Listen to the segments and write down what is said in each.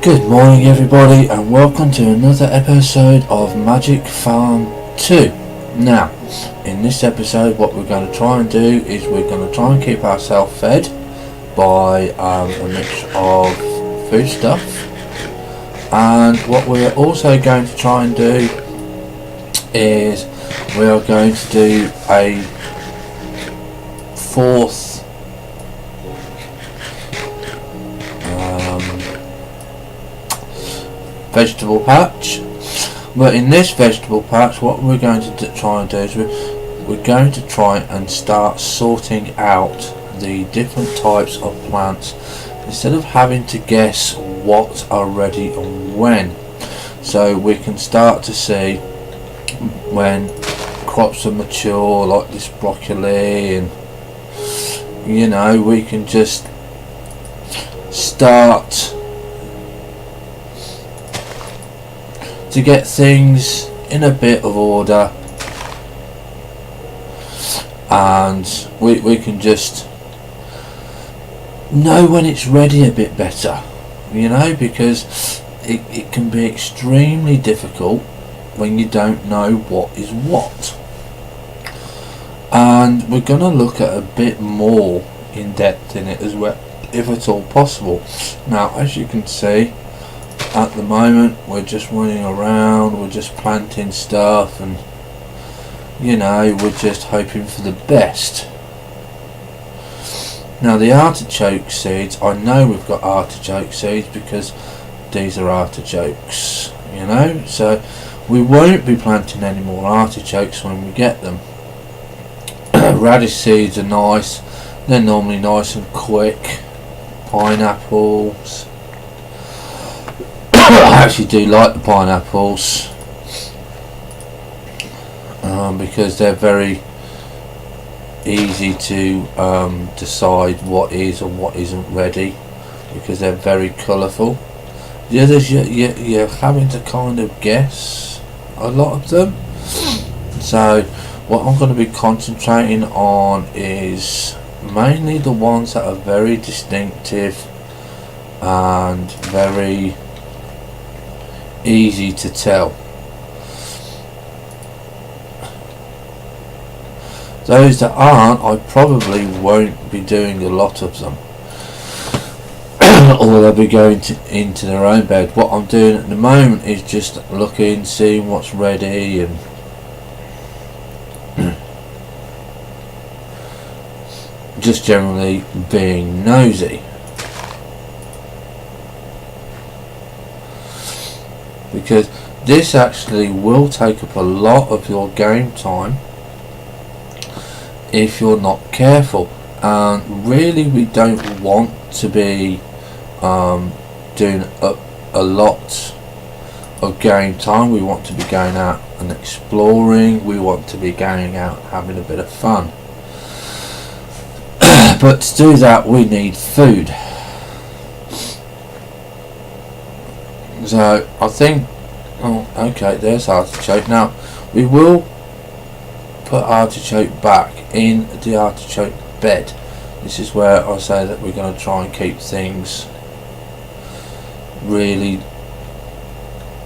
Good morning everybody and welcome to another episode of Magic Farm 2. Now, in this episode what we're going to try and do is we're going to try and keep ourselves fed by a mix of food stuff, and what we're also going to try and do is we are going to do a fourth vegetable patch. But in this vegetable patch what we're going to try and do is we're going to try and start sorting out the different types of plants instead of having to guess what are ready and when, so we can start to see when crops are mature, like this broccoli, and you know, we can just start to get things in a bit of order, and we can just know when it's ready a bit better, you know, because it can be extremely difficult when you don't know what is what. And we're going to look at a bit more in depth in it as well, if at all possible. Now, as you can see, at the moment we're just running around, we're just planting stuff, and you know, we're just hoping for the best. Now the artichoke seeds, I know we've got artichoke seeds because these are artichokes, you know, so we won't be planting any more artichokes when we get them. Radish seeds are nice, they're normally nice and quick. Pineapples, I actually do like the pineapples because they're very easy to decide what is and what isn't ready, because they're very colourful. The others you're having to kind of guess a lot of them, so what I'm going to be concentrating on is mainly the ones that are very distinctive and very easy to tell. Those that aren't, I probably won't be doing a lot of them, or they'll be going into their own bed. What I'm doing at the moment is just looking, seeing what's ready, and just generally being nosy. Because this actually will take up a lot of your game time if you're not careful, and really we don't want to be doing a lot of game time. We want to be going out and exploring, we want to be going out having a bit of fun. But to do that we need food. So I think, oh okay, there's artichoke. Now we will put artichoke back in the artichoke bed. This is where I say that we're going to try and keep things really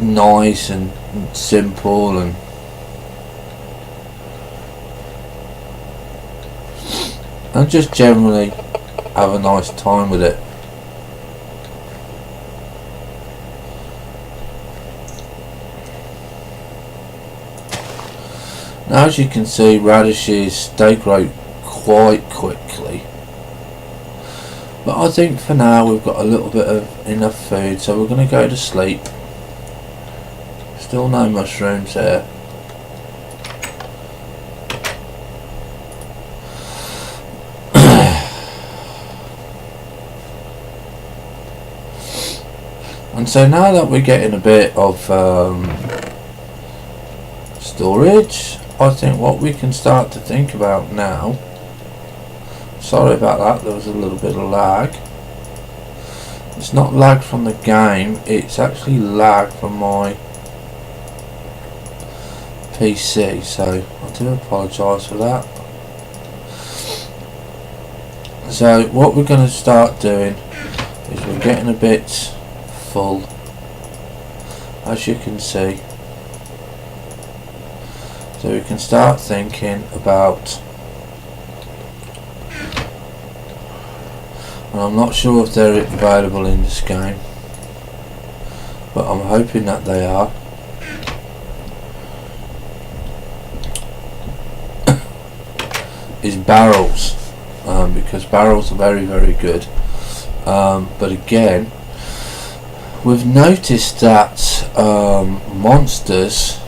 nice and simple, and just generally have a nice time with it. Now as you can see, radishes, they grow quite quickly, but I think for now we've got a little bit of enough food, so we're going to go to sleep. Still no mushrooms here. And so now that we're getting a bit of storage, I think what we can start to think about now, sorry about that, there was a little bit of lag. It's not lag from the game, it's actually lag from my PC, so I do apologise for that. So what we're going to start doing is we're getting a bit full, as you can see. So we can start thinking about, and I'm not sure if they're available in this game, but I'm hoping that they are. Is barrels, because barrels are very, very good. But again, we've noticed that monsters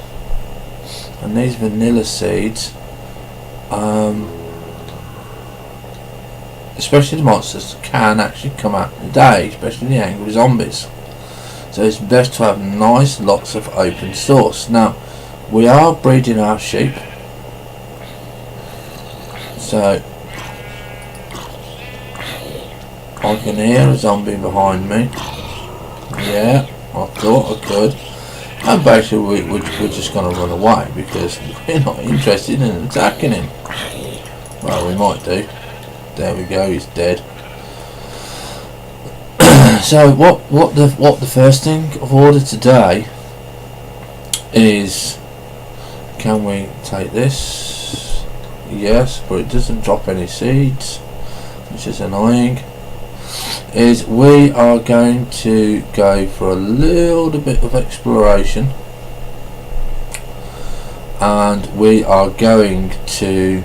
and these vanilla seeds, especially the monsters, can actually come out in the day, especially the angry zombies. So it's best to have nice lots of open source. Now we are breeding our sheep, so I can hear a zombie behind me. Yeah, I thought I could. And basically we're just going to run away because we're not interested in attacking him. Well, we might do. There we go, he's dead. So what the first thing I've ordered today is, can we take this? Yes, but it doesn't drop any seeds, which is annoying. Is we are going to go for a little bit of exploration, and we are going to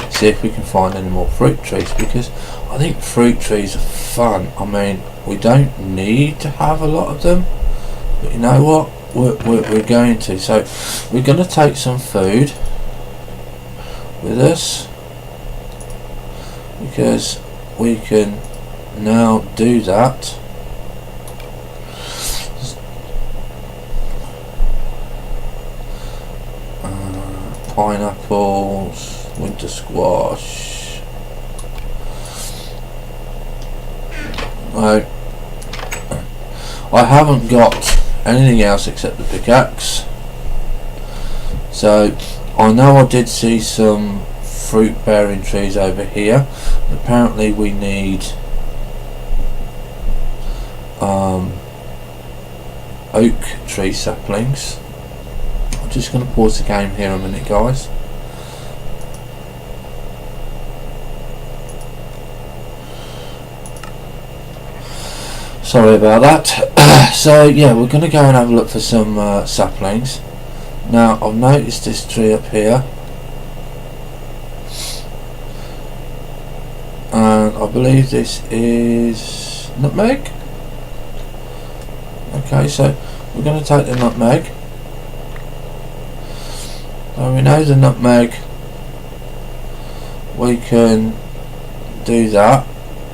see if we can find any more fruit trees, because I think fruit trees are fun. I mean, we don't need to have a lot of them, but you know what, we're going to. So we're going to take some food with us, because we can now do that. Pineapples, winter squash. No, I haven't got anything else except the pickaxe. So I know I did see some fruit bearing trees over here. Apparently we need oak tree saplings. I'm just going to pause the game here a minute, guys. Sorry about that. So yeah, we're going to go and have a look for some saplings. Now I've noticed this tree up here, and I believe this is nutmeg. Okay, so we're going to take the nutmeg. So we know the nutmeg, we can do that.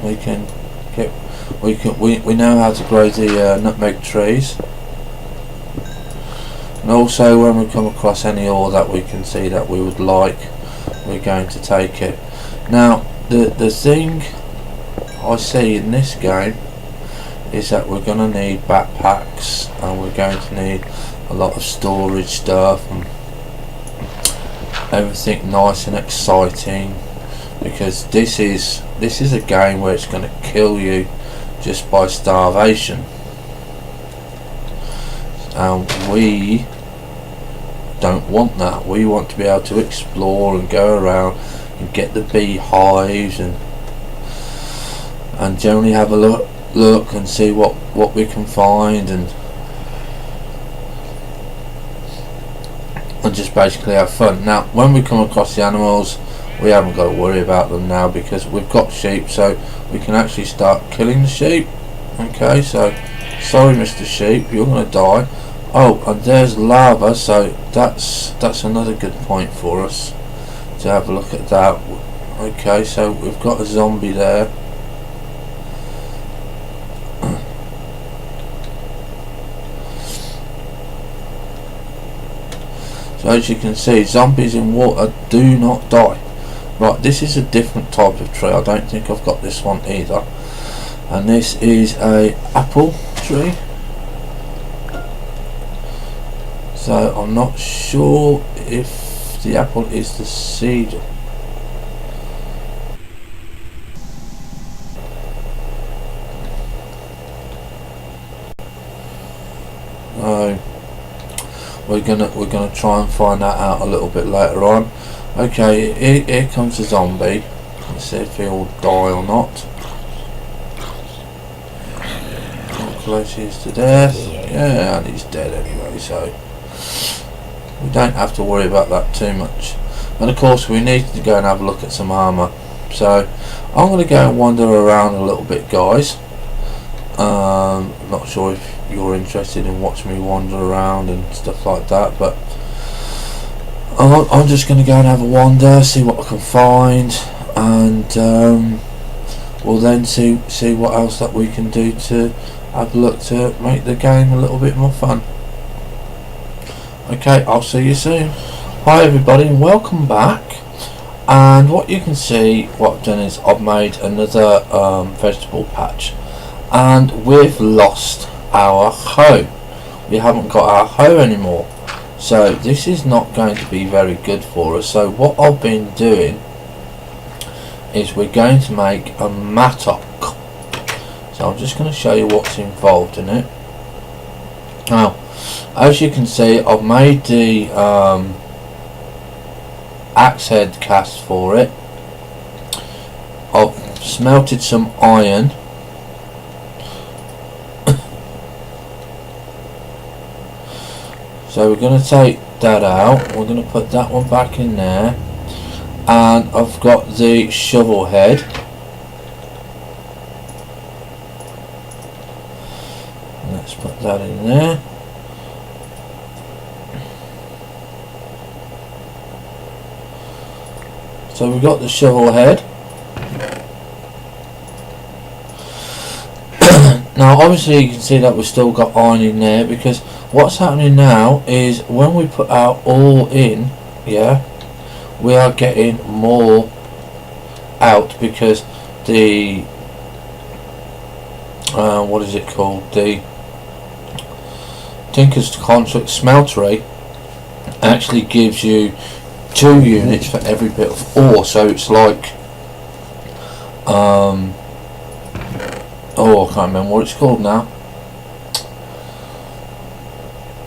We can get, we know how to grow the nutmeg trees, and also when we come across any ore that we can see that we would like, we're going to take it. Now the thing I see in this game is that we're going to need backpacks, and we're going to need a lot of storage stuff and everything nice and exciting, because this is a game where it's going to kill you just by starvation, and we don't want that. We want to be able to explore and go around and get the beehives and generally have a look and see what we can find, and just basically have fun. Now when we come across the animals, we haven't got to worry about them now, because we've got sheep, so we can actually start killing the sheep. Okay, so sorry Mr. Sheep, you're going to die. Oh, and there's lava, so that's another good point for us to have a look at that. Okay, so we've got a zombie there. So as you can see, zombies in water do not die. Right, this is a different type of tree. I don't think I've got this one either. And this is a apple tree. So I'm not sure if the apple is the seed. We're gonna try and find that out a little bit later on. Okay, here comes the zombie. Let's see if he'll die or not. How close he is to death. Yeah, and he's dead anyway, so we don't have to worry about that too much. And of course we need to go and have a look at some armour. So I'm going to go and wander around a little bit, guys. Not sure if you're interested in watching me wander around and stuff like that, but I'm just going to go and have a wander, see what I can find, and we'll then see what else that we can do to have a look to make the game a little bit more fun. Okay, I'll see you soon. Hi everybody and welcome back. And what you can see, what I've done is I've made another vegetable patch, and we've lost our hoe. We haven't got our hoe anymore, so this is not going to be very good for us. So what I've been doing is we're going to make a mattock. So I'm just going to show you what's involved in it. Now, as you can see, I've made the axe head cast for it. I've smelted some iron. So we're going to take that out. We're going to put that one back in there, and I've got the shovel head. Let's put that in there. So we've got the shovel head. Now obviously you can see that we've still got iron in there, because what's happening now is when we put our ore in, yeah, we are getting more out, because the what is it called, the Tinker's Construct smeltery actually gives you 2 units for every bit of ore, so it's like oh, I can't remember what it's called now.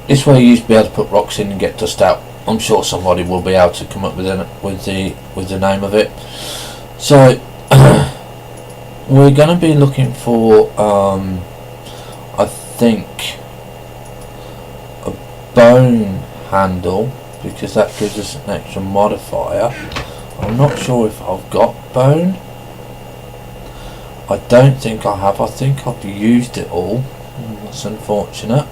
This way you used to be able to put rocks in and get dust out. I'm sure somebody will be able to come up with the name of it. So we're going to be looking for I think a bone handle, because that gives us an extra modifier. I'm not sure if I've got bone. I don't think I have. I think I've used it all. That's unfortunate.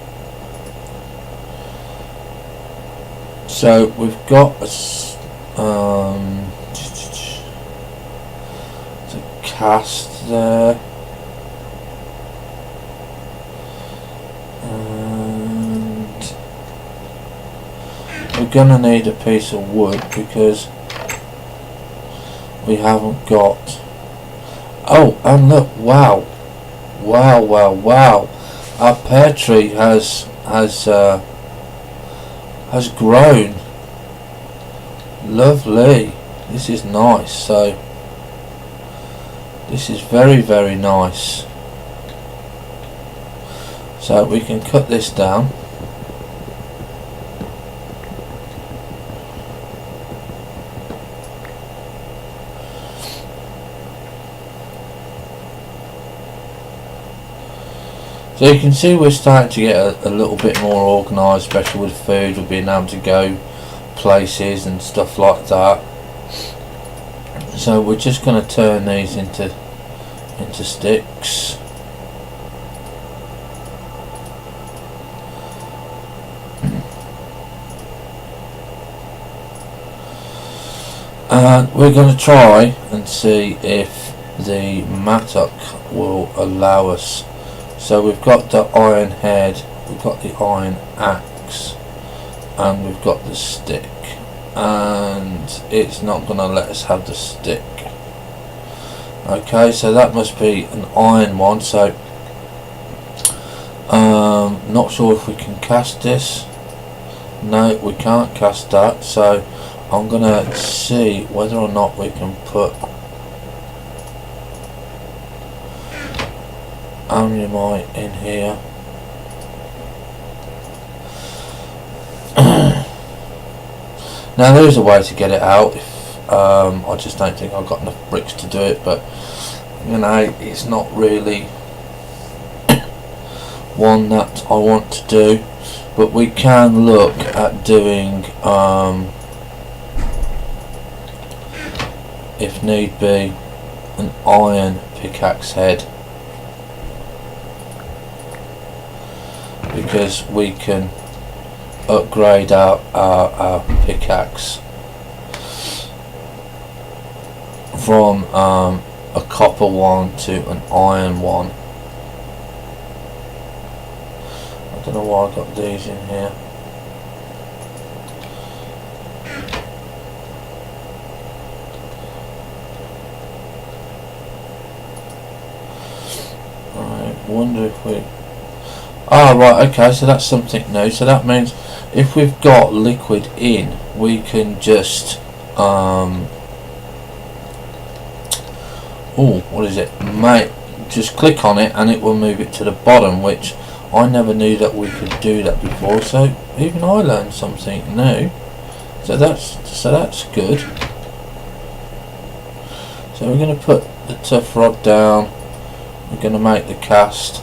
So we've got the cast there. And we're gonna need a piece of wood, because we haven't got. Oh, and look! Wow, wow, wow, wow! Our pear tree has grown. Lovely. This is nice. So this is very, very nice. So we can cut this down. So you can see we're starting to get a little bit more organised, especially with food. We're being able to go places and stuff like that. So we're just going to turn these into sticks. And we're going to try and see if the mattock will allow us. So we've got the iron head, we've got the iron axe, and we've got the stick, and it's not going to let us have the stick. Okay, so that must be an iron one. So not sure if we can cast this. No, we can't cast that. So I'm going to see whether or not we can put ammonite in here. Now there is a way to get it out. If I just don't think I've got enough bricks to do it, but you know, it's not really one that I want to do. But we can look at doing, if need be, an iron pickaxe head, because we can upgrade our pickaxe from a copper one to an iron one. I don't know why I got these in here. I wonder if we... Ah, right, okay, so that's something new. So that means if we've got liquid in, we can just what is it? Just click on it and it will move it to the bottom, which I never knew that we could do that before. So even I learned something new. So that's good. So we're going to put the tough rod down. We're going to make the cast.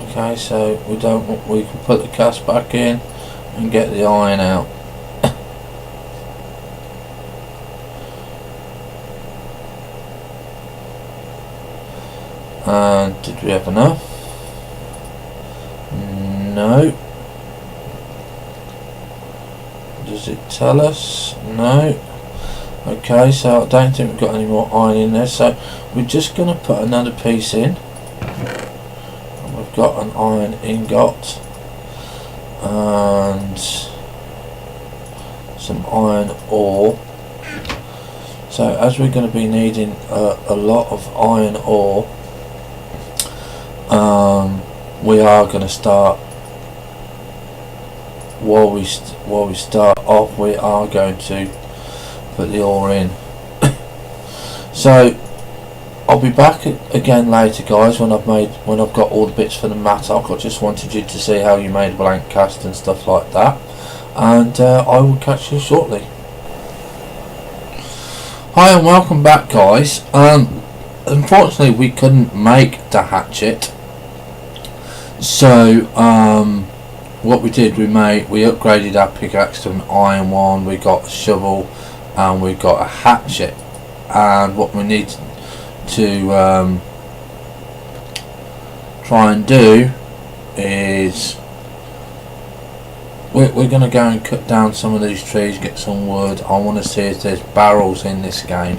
Okay, so we can put the cast back in and get the iron out. And did we have enough? No. Does it tell us? No. Okay, so I don't think we've got any more iron in there, so we're just going to put another piece in. And we've got an iron ingot and some iron ore. So as we're going to be needing a lot of iron ore, we are going to start, while we start off, we are going to put the ore in. So I'll be back again later, guys, when I've got all the bits for the mattock. I just wanted you to see how you made a blank cast and stuff like that, and I will catch you shortly. Hi and welcome back, guys. Unfortunately we couldn't make the hatchet, so what we did, we upgraded our pickaxe to an iron one, we got a shovel and we got a hatchet. And what we need to try and do is we're going to go and cut down some of these trees, get some wood. I want to see if there's barrels in this game.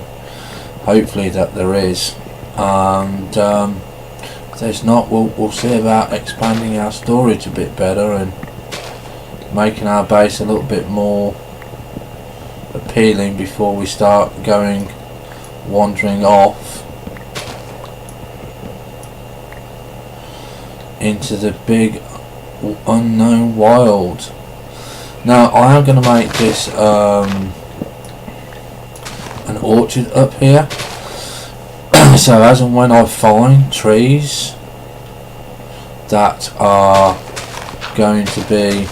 Hopefully that there is, and if there's not, we'll see about expanding our storage a bit better and making our base a little bit more appealing before we start wandering off into the big unknown wild. Now I am going to make this an orchard up here. So as and when I find trees that are going to be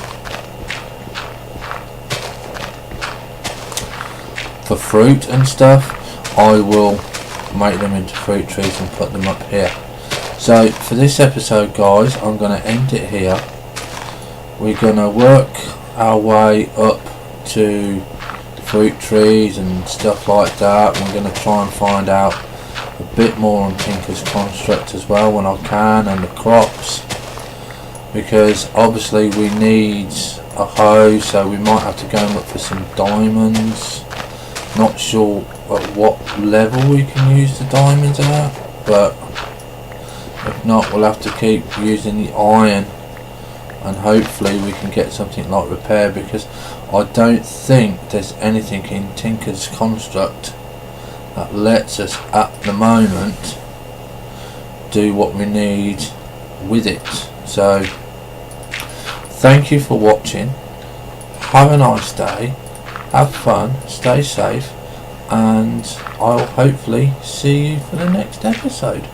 for fruit and stuff, I will make them into fruit trees and put them up here. So for this episode, guys, I'm going to end it here. We're going to work our way up to fruit trees and stuff like that. We're going to try and find out a bit more on Tinker's Construct as well when I can, and the crops, because obviously we need a hoe, so we might have to go and look for some diamonds. Not sure at what level we can use the diamonds at, but if not, we'll have to keep using the iron, and hopefully we can get something like repair, because I don't think there's anything in Tinker's Construct that lets us at the moment do what we need with it. So thank you for watching, have a nice day, have fun, stay safe, and I'll hopefully see you for the next episode.